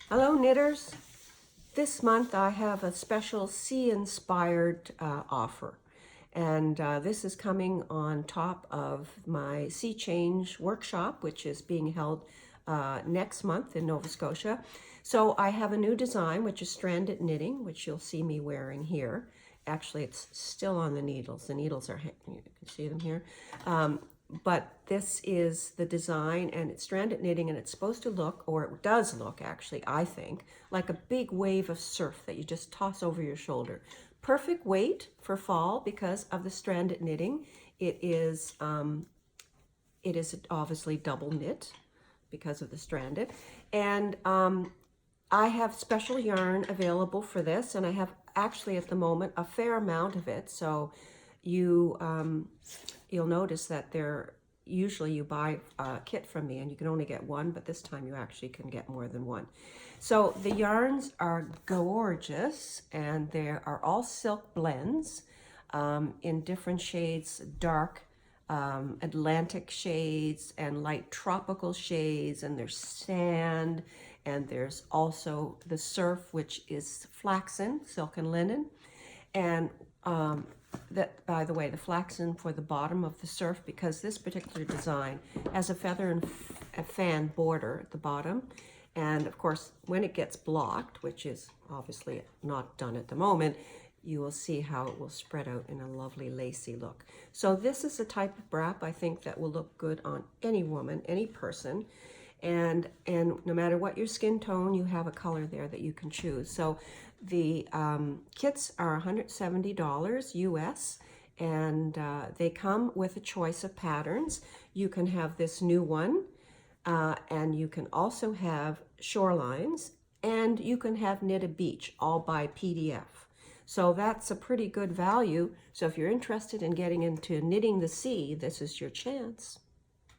Hello knitters. This month I have a special sea-inspired offer. And this is coming on top of my Sea Change workshop, which is being held next month in Nova Scotia. So I have a new design, which is stranded knitting, which you'll see me wearing here. Actually, it's still on the needles. The needles are, you can see them here. But this is the design, and it's stranded knitting, and it's supposed to look, or it does look actually, I think, like a big wave of surf that you just toss over your shoulder. Perfect weight for fall because of the stranded knitting. It is obviously double knit because of the stranded. And I have special yarn available for this, and I have actually at the moment a fair amount of it. So you'll notice that usually you buy a kit from me and you can only get one, but this time you actually can get more than one. So the yarns are gorgeous, and there are all silk blends in different shades, dark Atlantic shades and light tropical shades, and there's sand, and there's also the surf, which is flaxen, silk and linen. And that, by the way, the flaxen for the bottom of the surf, because this particular design has a feather and a fan border at the bottom. And of course, when it gets blocked, which is obviously not done at the moment, you will see how it will spread out in a lovely lacy look. So this is a type of wrap I think that will look good on any woman, any person. And no matter what your skin tone, you have a color there that you can choose. So the kits are $170 US, and they come with a choice of patterns. You can have this new one, and you can also have shorelines, and you can have knit a beach, all by PDF. So that's a pretty good value. So if you're interested in getting into knitting the sea, this is your chance.